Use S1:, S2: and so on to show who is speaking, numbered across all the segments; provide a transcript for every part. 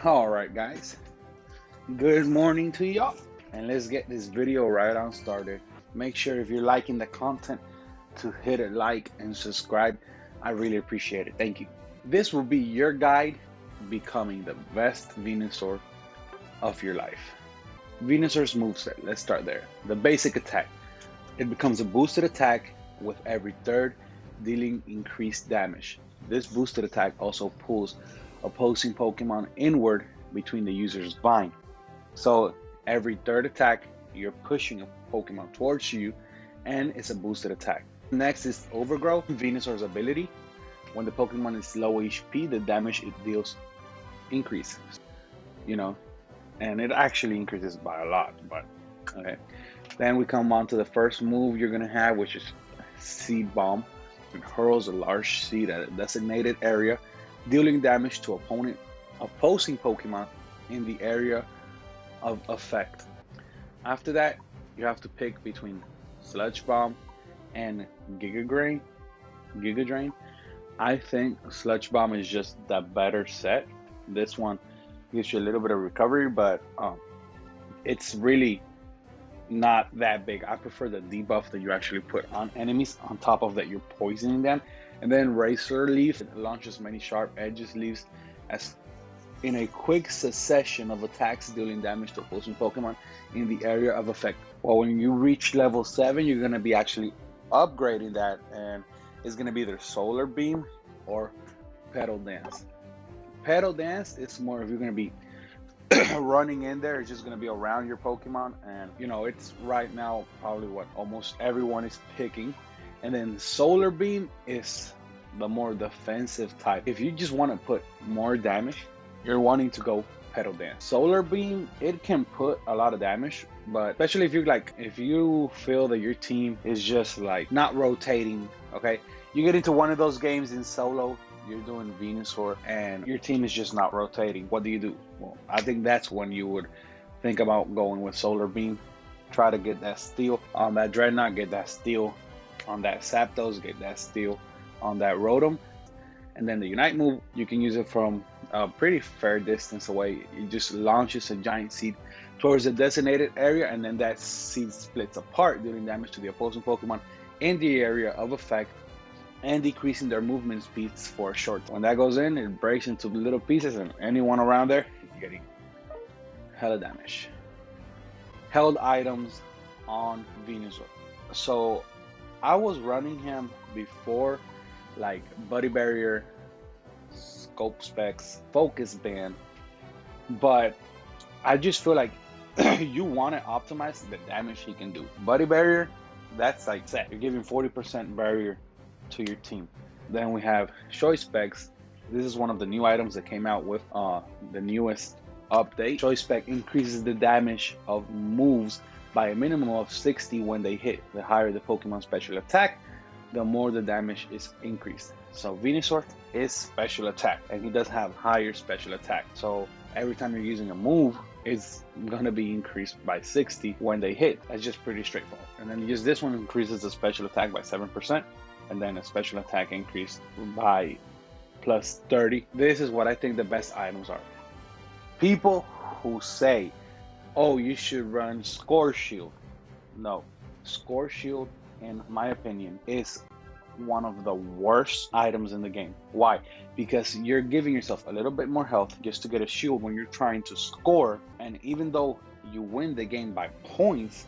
S1: All right, guys. Good morning to y'all. And let's get this video right on started. Make sure if you're liking the content to hit a like and subscribe. I really appreciate it. Thank you. This will be your guide becoming the best Venusaur of your life. Venusaur's moveset. Let's start there. The basic attack. It becomes a boosted attack with every third, dealing increased damage. This boosted attack also pulls opposing Pokemon inward between the user's vine. So every third attack, you're pushing a Pokemon towards you, and it's a boosted attack. Next is Overgrow, Venusaur's ability. When the Pokemon is low HP, the damage it deals increases. And it actually increases by a lot, but okay. Then we come on to the first move you're gonna have, which is Seed Bomb. It hurls a large seed at a designated area, dealing damage to opposing Pokemon in the area of effect. After that, you have to pick between Sludge Bomb and Giga Drain. I think Sludge Bomb is just the better set. This one gives you a little bit of recovery, but it's really not that big. I prefer the debuff that you actually put on enemies. On top of that, you're poisoning them. And then Razor Leaf, it launches many sharp edges leaves as in a quick succession of attacks, dealing damage to opposing Pokemon in the area of effect. Well, when you reach level 7, you're going to be actually upgrading that, and it's going to be either Solar Beam or Pedal Dance. Pedal Dance is more if you're going to be running in there. It's just going to be around your Pokemon, and it's right now probably what almost everyone is picking. And then Solar Beam is the more defensive type. If you just want to put more damage, you're wanting to go Pedal Dance. Solar Beam, it can put a lot of damage, but especially if you feel that your team is just like not rotating, okay? You get into one of those games in solo, you're doing Venusaur, and your team is just not rotating. What do? Well, I think that's when you would think about going with Solar Beam. Try to get that steal on that Dreadnought, get that steal on that Zapdos, get that steal on that Rotom. And then the Unite move, you can use it from a pretty fair distance away. It just launches a giant seed towards a designated area, and then that seed splits apart, dealing damage to the opposing Pokemon in the area of effect and decreasing their movement speeds for a short time. When that goes in, it breaks into little pieces, and anyone around there is getting hella damage. Held items on Venusaur. So I was running him before, like Buddy Barrier, Scope Specs, Focus Band, but I just feel like you want to optimize the damage he can do. Buddy Barrier, that's like set. You're giving 40% barrier to your team. Then we have Choice Specs. This is one of the new items that came out with the newest update. Choice Spec increases the damage of moves by a minimum of 60 when they hit. The higher the Pokemon special attack, the more the damage is increased. So Venusaur is special attack, and he does have higher special attack. So every time you're using a move, it's gonna be increased by 60 when they hit. That's just pretty straightforward. And then just this one increases the special attack by 7%, and then a special attack increase by plus 30. This is what I think the best items are. People who say, oh, you should run Score Shield. No, Score Shield, in my opinion, is one of the worst items in the game. Why? Because you're giving yourself a little bit more health just to get a shield when you're trying to score, and even though you win the game by points,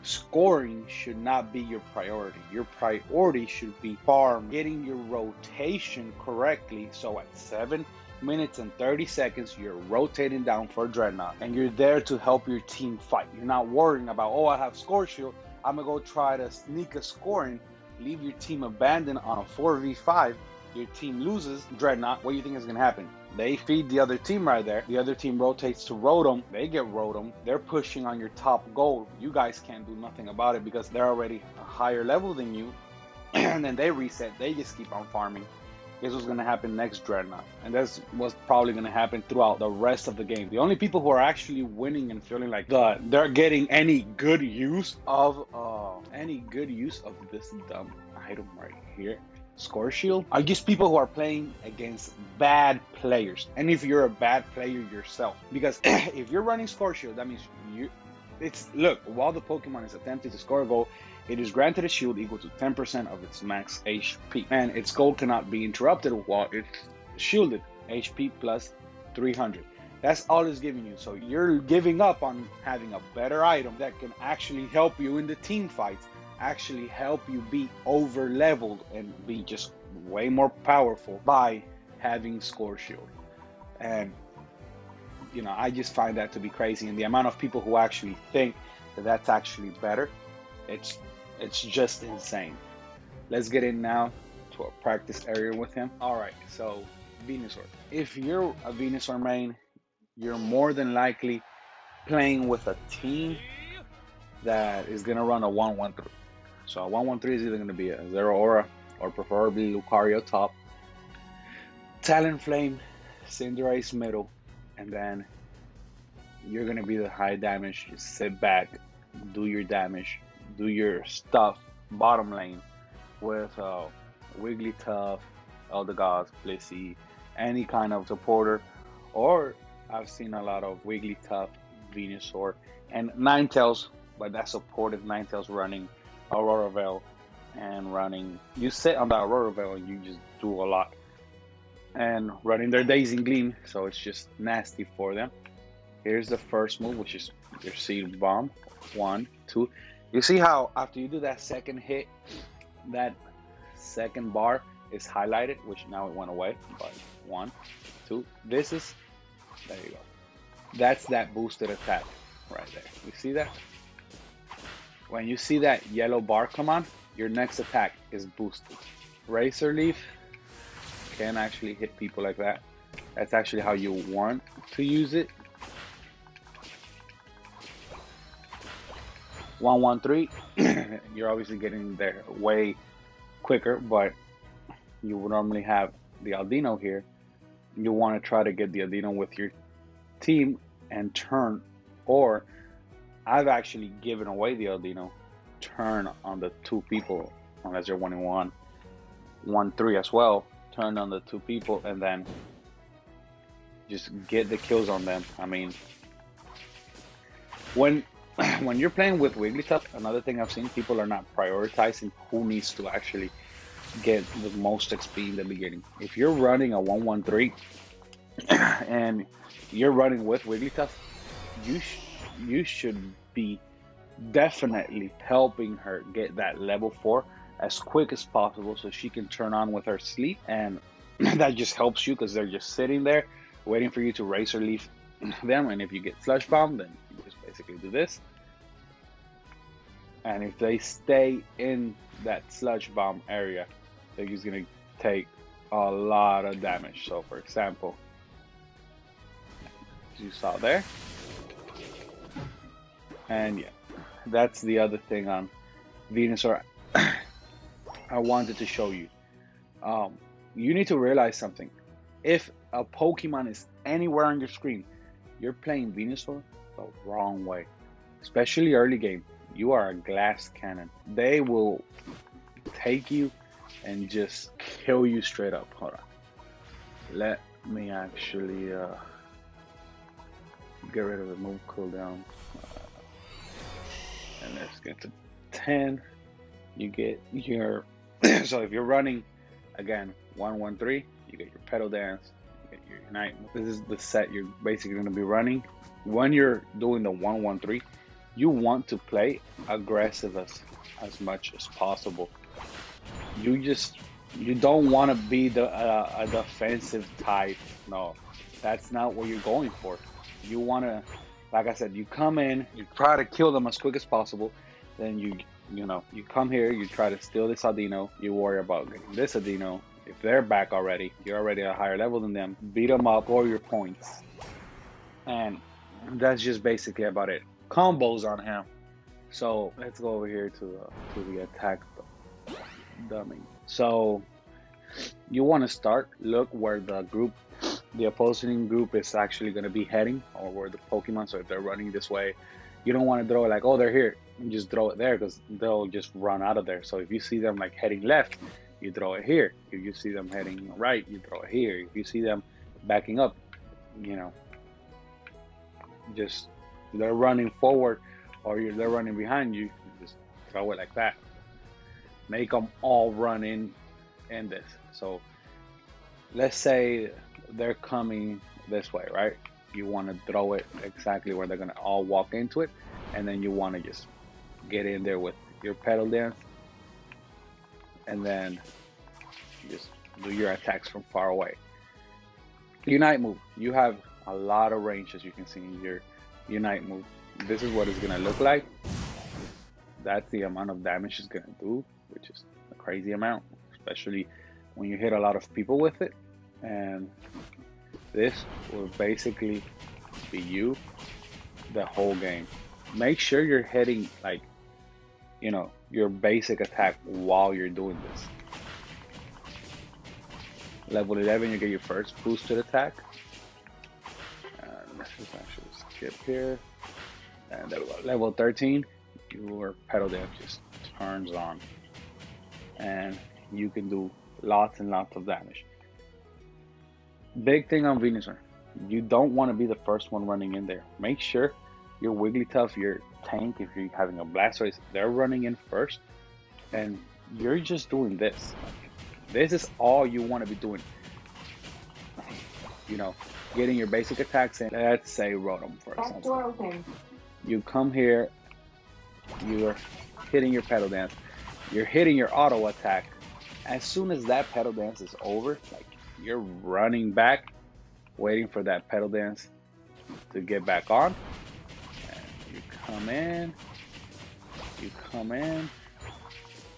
S1: scoring should not be your priority. Your priority should be farm, getting your rotation correctly, so at 7 minutes and 30 seconds you're rotating down for a Dreadnought, and you're there to help your team fight. You're not worrying about, oh, I have Score Shield, I'm gonna go try to sneak a scoring, leave your team abandoned on a 4v5, your team loses Dreadnought. What do you think is gonna happen? They feed the other team right there. The other team rotates to Rotom. They get Rotom. They're pushing on your top goal. You guys can't do nothing about it because they're already a higher level than you. And then they reset. They just keep on farming. Guess what's going to happen next Dreadnought? And that's what's probably going to happen throughout the rest of the game. The only people who are actually winning and feeling like they're getting any good use of this dumb item right here score shield are just people who are playing against bad players. And if you're a bad player yourself, because if you're running score shield, that means look, while the Pokemon is attempting to score a goal, it is granted a shield equal to 10% of its max HP, and its goal cannot be interrupted while it's shielded. HP plus 300. That's all it's giving you. So you're giving up on having a better item that can actually help you in the team fights, actually help you be over leveled and be just way more powerful by having score shield. And you know, I just find that to be crazy, and the amount of people who actually think that that's actually better, it's just insane. Let's get in now to a practice area with him. All right, so Venusaur. If you're a Venusaur main, you're more than likely playing with a team that is going to run a 1-1-3. So a 1-1-3 is either going to be a Zeraora or preferably Lucario top, Talonflame, Cinderace middle, and then you're going to be the high damage. Just sit back, do your damage, do your stuff bottom lane with Wigglytuff, Eldegoss, Blissey, any kind of supporter. Or I've seen a lot of Wigglytuff, Venusaur, and Ninetales, but that's supportive Ninetales running Aurora Veil and running. You sit on the Aurora Veil and you just do a lot. And running their Daisy Gleam, so it's just nasty for them. Here's the first move, which is your Seed Bomb. 1, 2. You see how after you do that second hit, that second bar is highlighted, which now it went away. But 1, 2. This is, there you go. That's that boosted attack right there. You see that? When you see that yellow bar come on, your next attack is boosted. Razor Leaf can actually hit people like that. That's actually how you want to use it. 1-1-3. You're obviously getting there way quicker, but you would normally have the Aldino here. You want to try to get the Aldino with your team and turn, or I've actually given away the Aldino, turn on the two people unless you're 1-1, 1-3 as well. Turn on the two people and then just get the kills on them. I mean, when you're playing with Wigglytuff, another thing I've seen, people are not prioritizing who needs to actually get the most XP in the beginning. If you're running a 1-1-3 and you're running with Wigglytuff, you should be definitely helping her get that level 4 as quick as possible so she can turn on with her sleep, and that just helps you because they're just sitting there waiting for you to Razor Leaf them. And if you get Flush Bomb, then you just basically do this, and if they stay in that Sludge Bomb area, they're just gonna take a lot of damage. So for example, as you saw there, and yeah, that's the other thing on Venusaur I wanted to show you. You need to realize something. If a Pokemon is anywhere on your screen, you're playing Venusaur the wrong way. Especially early game. You are a glass cannon. They will take you and just kill you straight up. Hold on. Let me actually get rid of the move cooldown. And let's get to 10. You get your so if you're running again 1-1-3, you get your Pedal Dance, you get your Unite. This is the set you're basically going to be running. When you're doing the 1-1-3, you want to play aggressive as much as possible. You don't want to be a defensive type. No, that's not what you're going for. You want to, like I said, you come in, you try to kill them as quick as possible, then you come here, you try to steal this Aldino, you worry about getting this Aldino. If they're back already, you're already at a higher level than them, beat them up, score your points. And that's just basically about it. Combos on him. So let's go over here to the attack dummy. So you want to start, look where the opposing group is actually going to be heading, or where the Pokemon, so if they're running this way, you don't want to throw it like, oh, they're here, and just throw it there, because they'll just run out of there. So if you see them like heading left, you throw it here. If you see them heading right, you throw it here. If you see them backing up, you know, just they're running forward or they're running behind you, just throw it like that. Make them all run in this. So let's say they're coming this way, right? You want to throw it exactly where they're going to all walk into it, and then you want to just get in there with your pedal dance, and then just do your attacks from far away. Unite move. You have a lot of range, as you can see in your unite move. This is what it's going to look like. That's the amount of damage it's going to do, which is a crazy amount, especially when you hit a lot of people with it. And this will basically be you the whole game. Make sure you're hitting, like, you know, your basic attack while you're doing this. Level 11, you get your first boosted attack. And let's just actually skip here. And there we go. Level 13, your pedal dance just turns on. And you can do lots and lots of damage. Big thing on Venusaur, you don't want to be the first one running in there. Make sure your Wigglytuff, your tank, if you're having a Blastoise, they're running in first, and you're just doing this. This is all you want to be doing. You know, getting your basic attacks in. Let's say Rotom, for example. Door open. You come here, you're hitting your pedal dance, you're hitting your auto attack. As soon as that pedal dance is over, like, you're running back, waiting for that pedal dance to get back on. And you come in,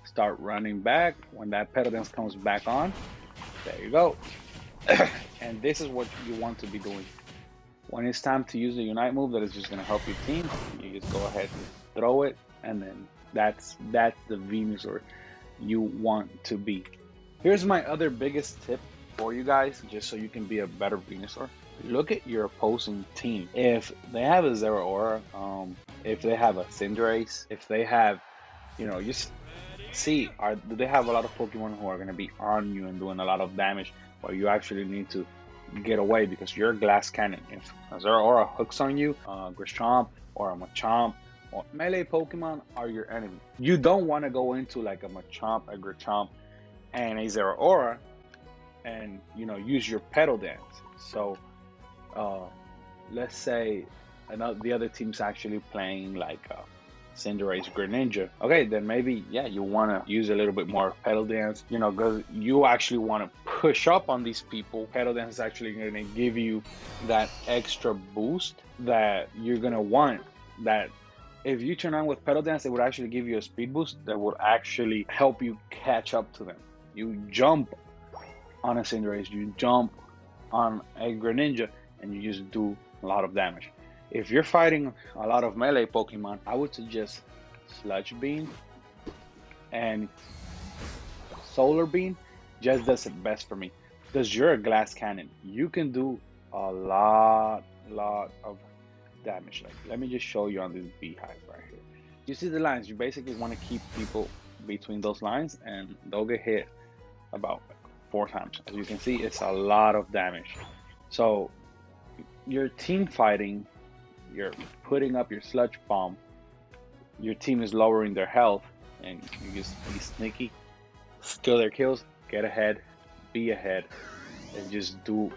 S1: start running back. When that pedal dance comes back on, there you go. And this is what you want to be doing. When it's time to use the Unite move that is just going to help your team, you just go ahead and throw it, and then that's the Venusaur you want to be. Here's my other biggest tip for you guys, just so you can be a better Venusaur. Look at your opposing team. If they have a Zeraora, if they have a Cinderace, if they have, you know, just see, do they have a lot of Pokemon who are going to be on you and doing a lot of damage, or you actually need to get away because you're a glass cannon. If a Zeraora hooks on you, Grishomp or a Machamp or melee Pokemon are your enemy. You don't want to go into like a Machamp, a Grishomp, and a Zeraora and, you know, use your pedal dance. So let's say the other team's actually playing like Cinderace, Greninja. Okay, then maybe, yeah, you want to use a little bit more pedal dance, you know, because you actually want to push up on these people. Pedal dance is actually going to give you that extra boost that you're going to want. That if you turn on with pedal dance, it would actually give you a speed boost that would actually help you catch up to them. You jump on a Cinderace, you jump on a Greninja, and you just do a lot of damage. If you're fighting a lot of melee Pokemon, I would suggest Sludge Beam and Solar Beam just does it best for me. Because you're a glass cannon. You can do a lot of damage. Like, let me just show you on this beehive right here. You see the lines? You basically want to keep people between those lines and they'll get hit about 4 times. As you can see, it's a lot of damage. So your team fighting, you're putting up your Sludge Bomb, your team is lowering their health, and you just be sneaky, steal their kills, get ahead, be ahead, and just do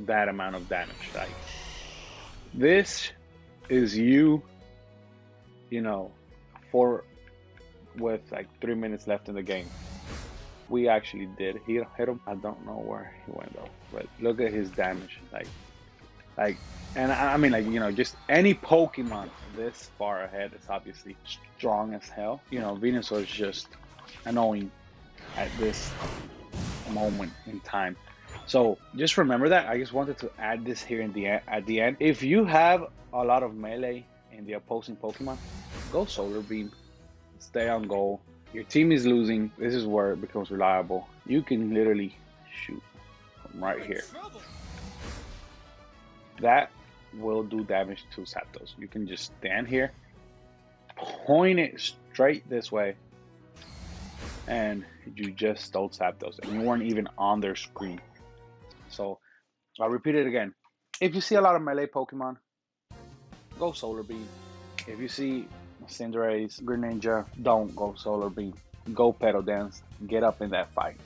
S1: that amount of damage. Like, this is you know, with like 3 minutes left in the game. We actually did hit him. I don't know where he went though, but look at his damage. Like, and I mean, like, you know, just any Pokemon this far ahead is obviously strong as hell. You know, Venusaur is just annoying at this moment in time. So just remember that. I just wanted to add this here at the end. If you have a lot of melee in the opposing Pokemon, go Solar Beam, stay on goal. Your team is losing. This is where it becomes reliable. You can literally shoot from right here. That will do damage to Zapdos. You can just stand here, point it straight this way, and you just don't tap those, and you weren't even on their screen. So I'll repeat it again. If you see a lot of melee Pokemon, go Solar Beam. If you see Cinderace, Greninja, don't go Solar Beam. Go Pedal Dance. Get up in that fight.